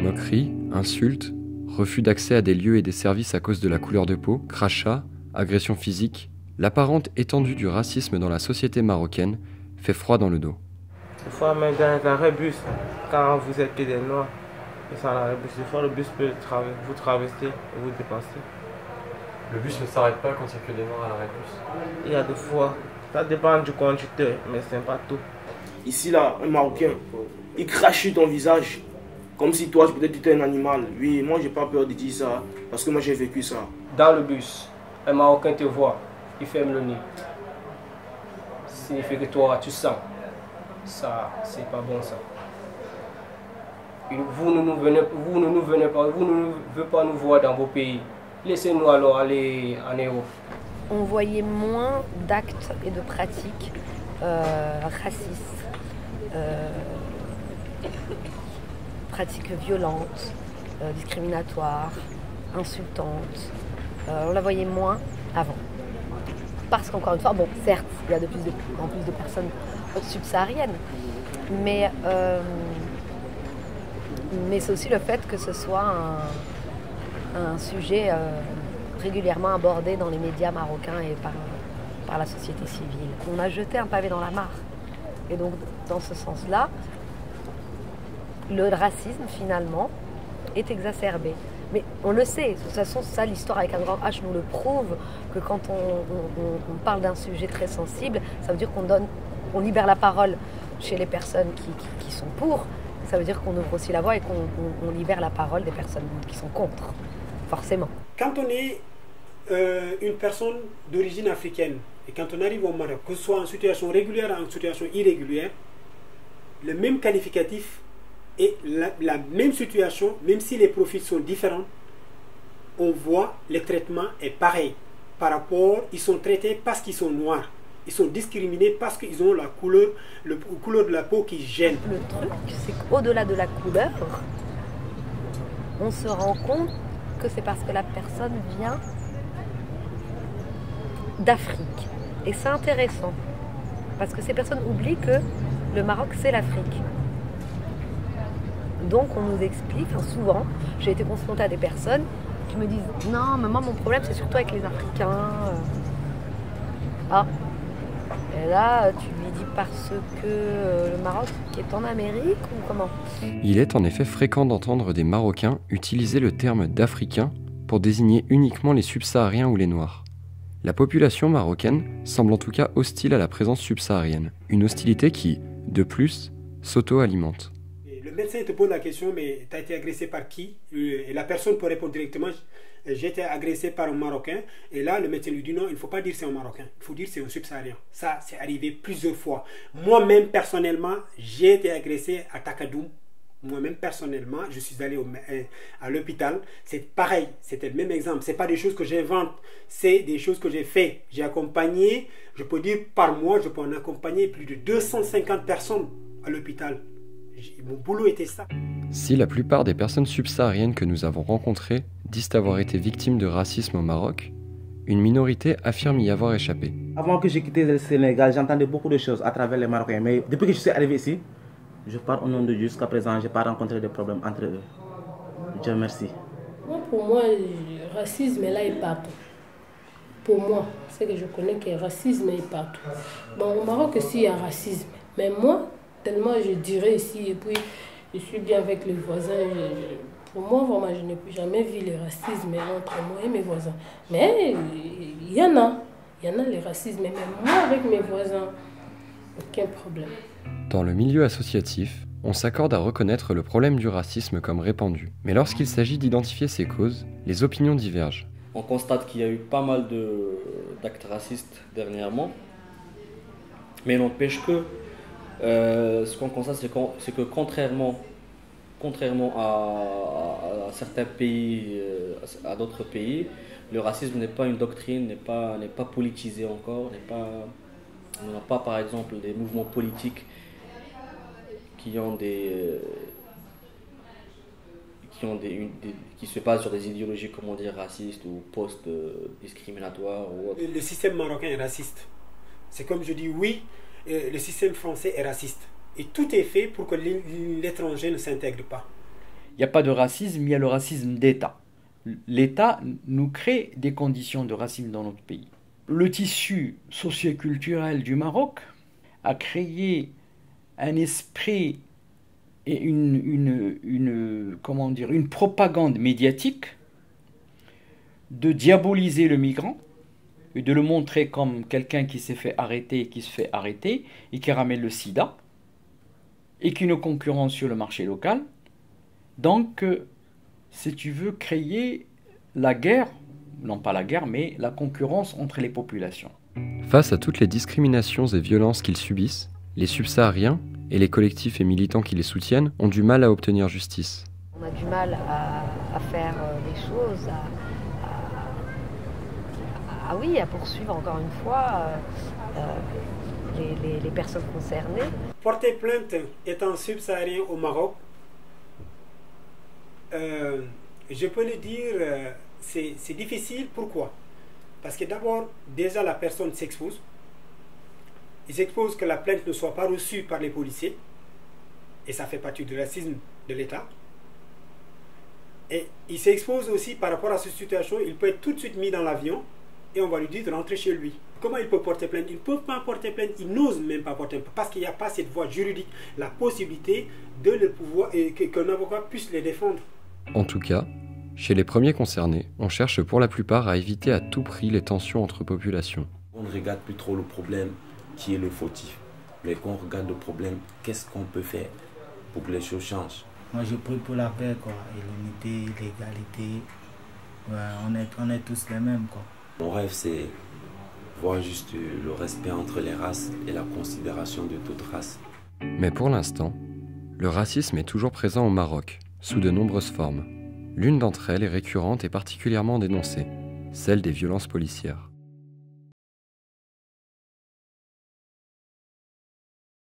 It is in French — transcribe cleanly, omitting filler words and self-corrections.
Moqueries, insultes, refus d'accès à des lieux et des services à cause de la couleur de peau, crachats, agressions physiques, l'apparente étendue du racisme dans la société marocaine fait froid dans le dos. Des fois, même dans un arrêt bus, quand vous êtes que des noirs, et sans l'arrêt bus, des fois le bus peut vous traverser et vous dépasser. Le bus ne s'arrête pas quand il n'y a que des noirs à l'arrêt bus. Il y a des fois, ça dépend du conducteur, mais c'est pas tout. Ici, là, un Marocain, il crache sur ton visage. Comme si toi, peut-être tu étais un animal. Oui, moi, j'ai pas peur de dire ça, parce que moi, j'ai vécu ça. Dans le bus, un Marocain te voit, il ferme le nez. Ça signifie que toi, tu sens. Ça, c'est pas bon, ça. Vous ne voulez pas nous voir dans vos pays. Laissez-nous alors aller en Europe. On voyait moins d'actes et de pratiques racistes, pratiques violentes, discriminatoires, insultantes. On la voyait moins avant. Parce qu'encore une fois, bon, certes, il y a en plus de personnes subsahariennes, mais c'est aussi le fait que ce soit un sujet régulièrement abordé dans les médias marocains et par la société civile. On a jeté un pavé dans la mare. Et donc, dans ce sens-là, le racisme, finalement, est exacerbé. Mais on le sait, de toute façon, ça, l'histoire avec un grand H nous le prouve, que quand on parle d'un sujet très sensible, ça veut dire qu'on libère la parole chez les personnes qui sont pour, ça veut dire qu'on ouvre aussi la voie et qu'on libère la parole des personnes qui sont contre, forcément. Quand on est une personne d'origine africaine, et quand on arrive au Maroc, que ce soit en situation régulière ou en situation irrégulière, le même qualificatif et la même situation, même si les profils sont différents, on voit le traitement est pareil. Par rapport, ils sont traités parce qu'ils sont noirs. Ils sont discriminés parce qu'ils ont la couleur de la peau qui gêne. Le truc, c'est qu'au-delà de la couleur, on se rend compte que c'est parce que la personne vient d'Afrique. Et c'est intéressant, parce que ces personnes oublient que le Maroc, c'est l'Afrique. Donc on nous explique, souvent, j'ai été confrontée à des personnes qui me disent « Non, mais moi mon problème c'est surtout avec les Africains. » Ah, et là tu lui dis parce que le Maroc est en Amérique ou comment? Il est en effet fréquent d'entendre des Marocains utiliser le terme d'Africains pour désigner uniquement les subsahariens ou les Noirs. La population marocaine semble en tout cas hostile à la présence subsaharienne, une hostilité qui, de plus, s'auto-alimente. Le médecin te pose la question, mais tu as été agressé par qui? Et la personne peut répondre directement, j'ai été agressé par un Marocain. Et là, le médecin lui dit non, il ne faut pas dire c'est un Marocain, il faut dire c'est un subsaharien. Ça, c'est arrivé plusieurs fois. Moi-même, personnellement, j'ai été agressé à Takadoum. Moi-même, personnellement, je suis allé à l'hôpital. C'est pareil, c'était le même exemple. Ce n'est pas des choses que j'invente, c'est des choses que j'ai fait. J'ai accompagné, je peux dire par mois, je peux en accompagner plus de 250 personnes à l'hôpital. Mon boulot était ça. Si la plupart des personnes subsahariennes que nous avons rencontrées disent avoir été victimes de racisme au Maroc, une minorité affirme y avoir échappé. Avant que j'ai quitté le Sénégal, j'entendais beaucoup de choses à travers les Marocains. Mais depuis que je suis arrivé ici, je parle au nom de Dieu. Jusqu'à présent, je n'ai pas rencontré de problèmes entre eux. Dieu merci. Pour moi, le racisme est là et partout. Pour moi, c'est que je connais que le racisme est partout. Bon, au Maroc aussi, il y a racisme. Mais moi, tellement je dirais ici, et puis je suis bien avec les voisins. Pour moi, vraiment, je n'ai jamais vu le racisme entre moi et mes voisins. Mais il y en a les racismes. Mais même moi, avec mes voisins, aucun problème. Dans le milieu associatif, on s'accorde à reconnaître le problème du racisme comme répandu. Mais lorsqu'il s'agit d'identifier ses causes, les opinions divergent. On constate qu'il y a eu pas mal d'actes racistes dernièrement. Mais il n'empêche que ce qu'on constate, c'est que contrairement à certains pays, à d'autres pays, le racisme n'est pas une doctrine, n'est pas politisé encore. On n'a pas, par exemple, des mouvements politiques qui se basent sur des idéologies, comment dire, racistes ou post-discriminatoires ou autres. Le système marocain est raciste. C'est comme je dis, oui, le système français est raciste. Et tout est fait pour que l'étranger ne s'intègre pas. Il n'y a pas de racisme, il y a le racisme d'État. L'État nous crée des conditions de racisme dans notre pays. Le tissu socioculturel du Maroc a créé un esprit et une propagande médiatique de diaboliser le migrant et de le montrer comme quelqu'un qui s'est fait arrêter, qui se fait arrêter et qui ramène le sida et qui nous concurrence sur le marché local. Donc, si tu veux créer la guerre, non pas la guerre, mais la concurrence entre les populations. Face à toutes les discriminations et violences qu'ils subissent, les subsahariens et les collectifs et militants qui les soutiennent ont du mal à obtenir justice. On a du mal à faire des choses, à poursuivre encore une fois les personnes concernées. Porter plainte étant subsaharien au Maroc, je peux le dire, c'est difficile. Pourquoi? Parce que d'abord, déjà la personne s'expose. Il s'expose que la plainte ne soit pas reçue par les policiers. Et ça fait partie du racisme de l'État. Et il s'expose aussi par rapport à cette situation. Il peut être tout de suite mis dans l'avion et on va lui dire de rentrer chez lui. Comment il peut porter plainte? Il ne peut pas porter plainte, il n'ose même pas porter plainte parce qu'il n'y a pas cette voie juridique, la possibilité de le pouvoir et qu'un avocat puisse les défendre. En tout cas, chez les premiers concernés, on cherche pour la plupart à éviter à tout prix les tensions entre populations. On ne regarde plus trop le problème qui est le fautif, mais quand on regarde le problème, qu'est-ce qu'on peut faire pour que les choses changent? Moi je prie pour la paix, quoi, et l'unité, l'égalité, ouais, on est tous les mêmes, quoi. Mon rêve c'est voir juste le respect entre les races et la considération de toute race. Mais pour l'instant, le racisme est toujours présent au Maroc, sous de nombreuses formes. L'une d'entre elles est récurrente et particulièrement dénoncée, celle des violences policières.